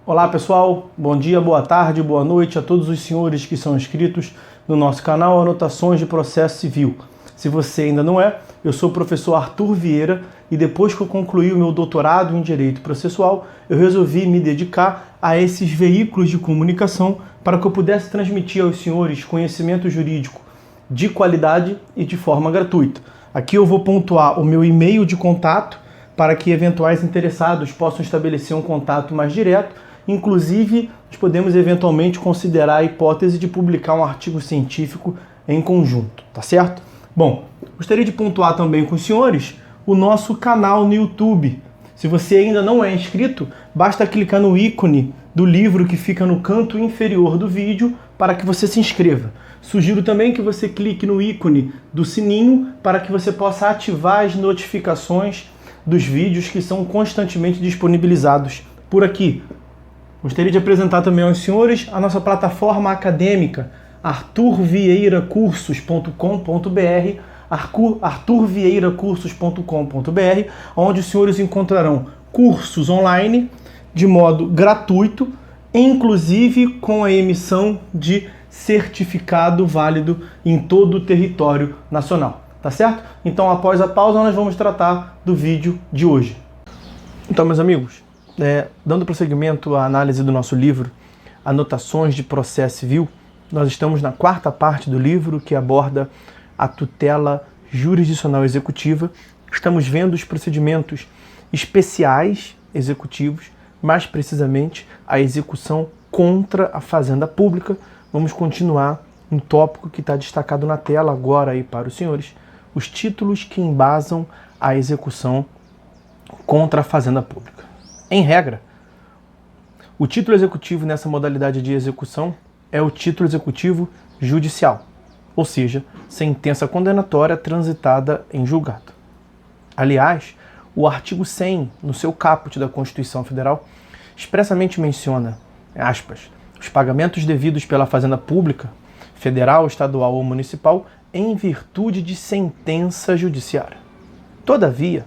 Olá pessoal, bom dia, boa tarde, boa noite a todos os senhores que são inscritos no nosso canal Anotações de Processo Civil. Se você ainda não é, eu sou o professor Arthur Vieira e depois que eu concluí o meu doutorado em Direito Processual, eu resolvi me dedicar a esses veículos de comunicação para que eu pudesse transmitir aos senhores conhecimento jurídico de qualidade e de forma gratuita. Aqui eu vou pontuar o meu e-mail de contato para que eventuais interessados possam estabelecer um contato mais direto. Inclusive, nós podemos eventualmente considerar a hipótese de publicar um artigo científico em conjunto, tá certo? Bom, gostaria de pontuar também com os senhores o nosso canal no YouTube. Se você ainda não é inscrito, basta clicar no ícone do livro que fica no canto inferior do vídeo para que você se inscreva. Sugiro também que você clique no ícone do sininho para que você possa ativar as notificações dos vídeos que são constantemente disponibilizados por aqui. Gostaria de apresentar também aos senhores a nossa plataforma acadêmica, arturvieiracursos.com.br, arturvieiracursos.com.br, onde os senhores encontrarão cursos online de modo gratuito, inclusive com a emissão de certificado válido em todo o território nacional. Tá certo? Então, após a pausa, nós vamos tratar do vídeo de hoje. Então, meus amigos, dando prosseguimento à análise do nosso livro Anotações de Processo Civil, nós estamos na quarta parte do livro que aborda a tutela jurisdicional executiva. Estamos vendo os procedimentos especiais executivos, mais precisamente a execução contra a fazenda pública. Vamos continuar um tópico que está destacado na tela agora aí para os senhores, os títulos que embasam a execução contra a fazenda pública. Em regra, o título executivo nessa modalidade de execução é o título executivo judicial, ou seja, sentença condenatória transitada em julgado. Aliás, o artigo 100, no seu caput da Constituição Federal, expressamente menciona, aspas, os pagamentos devidos pela fazenda pública, federal, estadual ou municipal, em virtude de sentença judiciária. Todavia,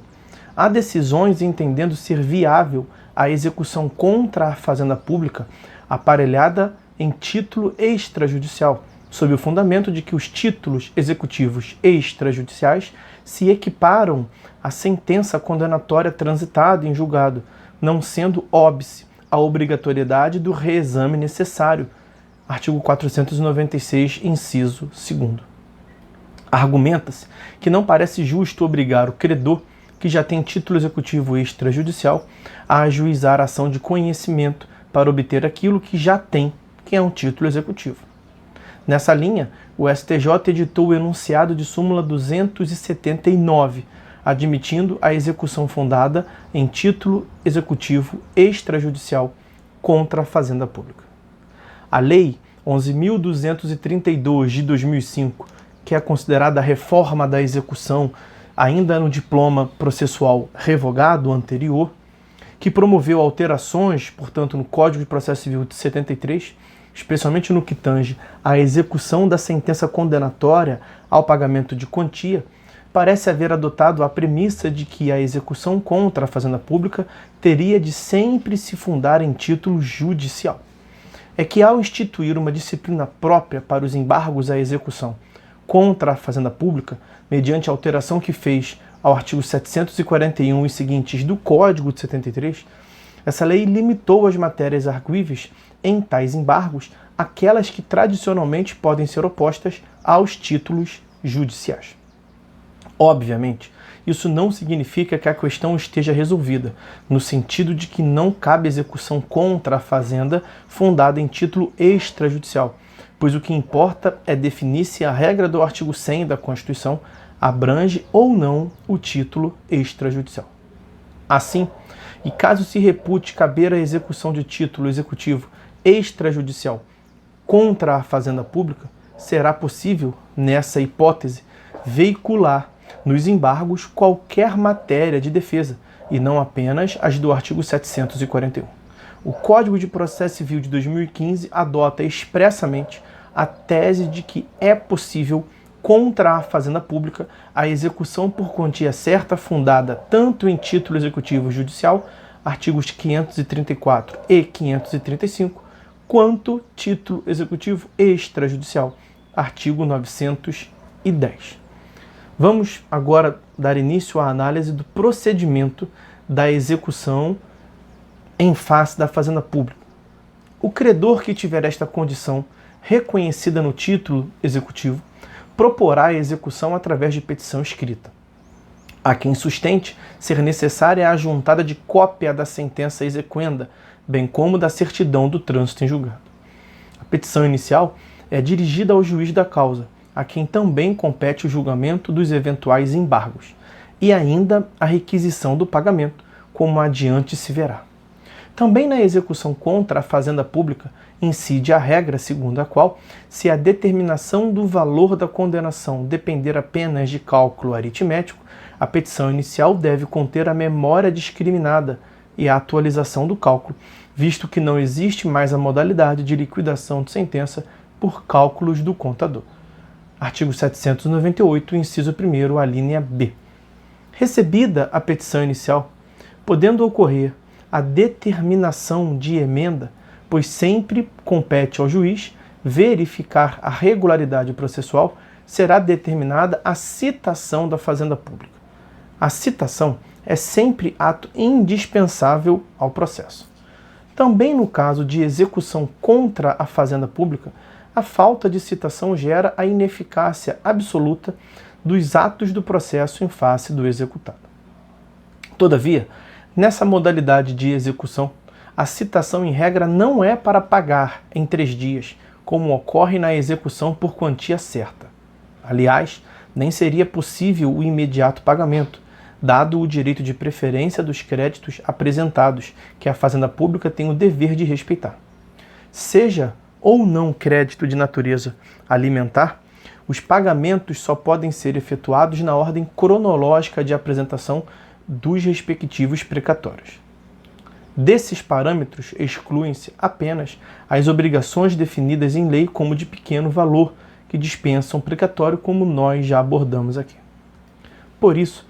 há decisões entendendo ser viável a execução contra a fazenda pública aparelhada em título extrajudicial, sob o fundamento de que os títulos executivos extrajudiciais se equiparam à sentença condenatória transitada em julgado, não sendo óbice a obrigatoriedade do reexame necessário. Artigo 496, inciso 2º. Argumenta-se que não parece justo obrigar o credor, que já tem título executivo extrajudicial, a ajuizar a ação de conhecimento para obter aquilo que já tem, que é um título executivo. Nessa linha, o STJ editou o enunciado de súmula 279, admitindo a execução fundada em título executivo extrajudicial contra a fazenda pública. A Lei 11.232 de 2005, que é considerada a reforma da execução ainda no diploma processual revogado anterior, que promoveu alterações, portanto, no Código de Processo Civil de 73, especialmente no que tange à execução da sentença condenatória ao pagamento de quantia, parece haver adotado a premissa de que a execução contra a fazenda pública teria de sempre se fundar em título judicial. É que ao instituir uma disciplina própria para os embargos à execução contra a fazenda pública, mediante a alteração que fez ao artigo 741 e seguintes do Código de 73, essa lei limitou as matérias arguíveis em tais embargos àquelas que tradicionalmente podem ser opostas aos títulos judiciais. Obviamente, isso não significa que a questão esteja resolvida, no sentido de que não cabe execução contra a fazenda fundada em título extrajudicial, pois o que importa é definir se a regra do artigo 100 da Constituição abrange ou não o título extrajudicial. Assim, e caso se repute caber a execução de título executivo extrajudicial contra a fazenda pública, será possível, nessa hipótese, veicular nos embargos qualquer matéria de defesa, e não apenas as do artigo 741. O Código de Processo Civil de 2015 adota expressamente a tese de que é possível, contra a fazenda pública, a execução por quantia certa fundada tanto em título executivo judicial, artigos 534 e 535, quanto título executivo extrajudicial, artigo 910. Vamos agora dar início à análise do procedimento da execução em face da Fazenda Pública. O credor que tiver esta condição reconhecida no título executivo proporá a execução através de petição escrita. A quem sustente ser necessária a ajuntada de cópia da sentença exequenda, bem como da certidão do trânsito em julgado. A petição inicial é dirigida ao juiz da causa, a quem também compete o julgamento dos eventuais embargos, e ainda a requisição do pagamento, como adiante se verá. Também na execução contra a Fazenda Pública incide a regra segundo a qual, se a determinação do valor da condenação depender apenas de cálculo aritmético, a petição inicial deve conter a memória discriminada e a atualização do cálculo, visto que não existe mais a modalidade de liquidação de sentença por cálculos do contador. Artigo 798, inciso 1º, a linha B. Recebida a petição inicial, podendo ocorrer a determinação de emenda, pois sempre compete ao juiz verificar a regularidade processual, será determinada a citação da Fazenda Pública. A citação é sempre ato indispensável ao processo. Também no caso de execução contra a Fazenda Pública, a falta de citação gera a ineficácia absoluta dos atos do processo em face do executado. Todavia, nessa modalidade de execução, a citação em regra não é para pagar em 3 dias, como ocorre na execução por quantia certa. Aliás, nem seria possível o imediato pagamento, dado o direito de preferência dos créditos apresentados, que a Fazenda Pública tem o dever de respeitar. Seja ou não crédito de natureza alimentar, os pagamentos só podem ser efetuados na ordem cronológica de apresentação dos respectivos precatórios. Desses parâmetros excluem-se apenas as obrigações definidas em lei como de pequeno valor, que dispensam precatório, como nós já abordamos aqui. Por isso,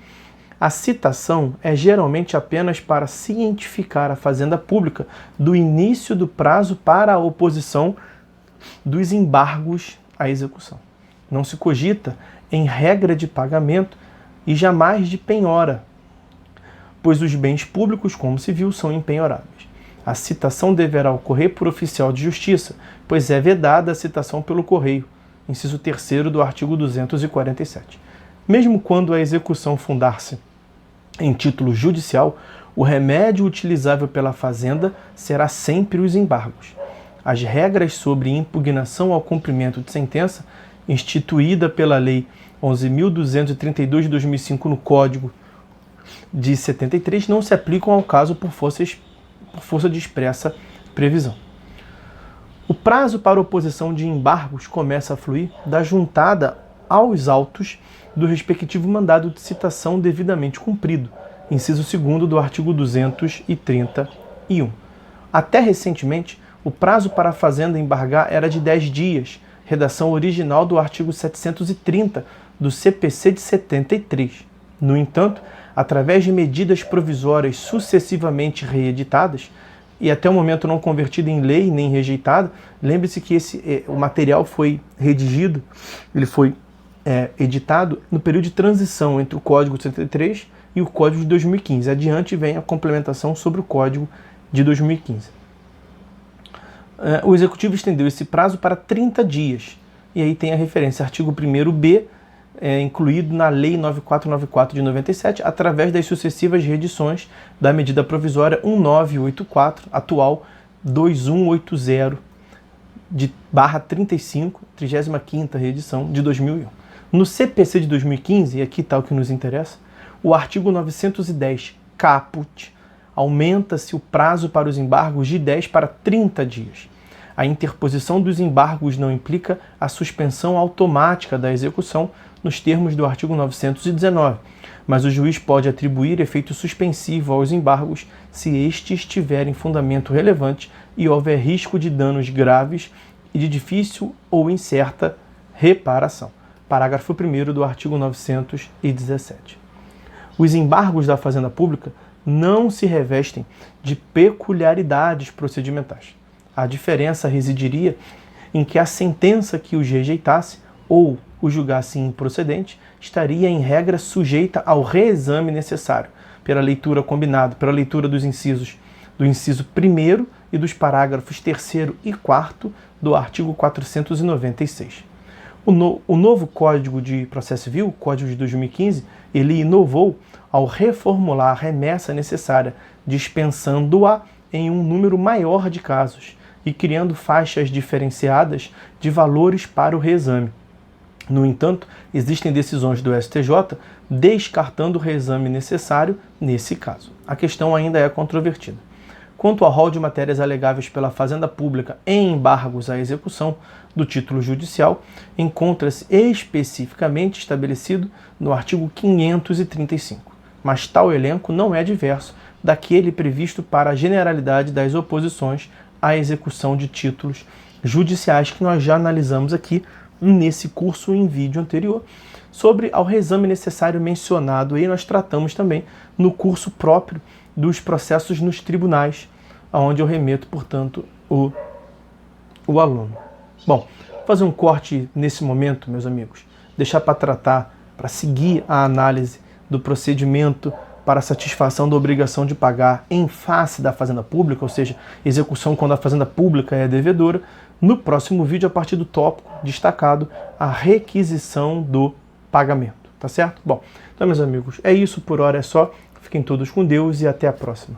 a citação é geralmente apenas para cientificar a Fazenda Pública do início do prazo para a oposição dos embargos à execução. Não se cogita em regra de pagamento e jamais de penhora, pois os bens públicos, como se viu, são impenhoráveis. A citação deverá ocorrer por oficial de justiça, pois é vedada a citação pelo correio, inciso 3º do artigo 247. Mesmo quando a execução fundar-se em título judicial, o remédio utilizável pela Fazenda será sempre os embargos. As regras sobre impugnação ao cumprimento de sentença, instituída pela Lei 11.232 de 2005 no Código de 73, não se aplicam ao caso por força de expressa previsão. O prazo para oposição de embargos começa a fluir da juntada aos autos do respectivo mandado de citação devidamente cumprido, inciso 2º do artigo 231. Até recentemente, o prazo para a Fazenda embargar era de 10 dias, redação original do artigo 730 do CPC de 73. No entanto, através de medidas provisórias sucessivamente reeditadas, e até o momento não convertida em lei nem rejeitada, lembre-se que o material foi redigido, ele foi editado no período de transição entre o Código de 73 e o Código de 2015. Adiante vem a complementação sobre o Código de 2015. O Executivo estendeu esse prazo para 30 dias. E aí tem a referência, artigo 1º-B, incluído na Lei 9494 de 97, através das sucessivas reedições da medida provisória 1984, atual 2180, de /35, 35ª reedição de 2001. No CPC de 2015, e aqui está o que nos interessa, o artigo 910, caput, aumenta-se o prazo para os embargos de 10 para 30 dias. A interposição dos embargos não implica a suspensão automática da execução nos termos do artigo 919, mas o juiz pode atribuir efeito suspensivo aos embargos se estes tiverem fundamento relevante e houver risco de danos graves e de difícil ou incerta reparação. Parágrafo 1º do artigo 917. Os embargos da Fazenda Pública não se revestem de peculiaridades procedimentais. A diferença residiria em que a sentença que os rejeitasse ou o julgasse improcedente estaria, em regra, sujeita ao reexame necessário pela leitura combinada, pela leitura dos incisos, do inciso 1º e dos parágrafos 3º e 4º do artigo 496. O novo Código de Processo Civil, o Código de 2015, ele inovou ao reformular a remessa necessária, dispensando-a em um número maior de casos e criando faixas diferenciadas de valores para o reexame. No entanto, existem decisões do STJ descartando o reexame necessário nesse caso. A questão ainda é controvertida. Quanto ao rol de matérias alegáveis pela Fazenda Pública em embargos à execução do título judicial, encontra-se especificamente estabelecido no artigo 535, mas tal elenco não é diverso daquele previsto para a generalidade das oposições à execução de títulos judiciais que nós já analisamos aqui nesse curso em vídeo anterior. Sobre ao reexame necessário mencionado aí, nós tratamos também no curso próprio dos processos nos tribunais, aonde eu remeto, portanto, o aluno. Bom, vou fazer um corte nesse momento, meus amigos, deixar para tratar, para seguir a análise do procedimento para satisfação da obrigação de pagar em face da Fazenda Pública, ou seja, execução quando a Fazenda Pública é devedora, no próximo vídeo a partir do tópico destacado, a requisição do pagamento, tá certo? Bom, então, meus amigos, é isso, por hora é só. Fiquem todos com Deus e até a próxima.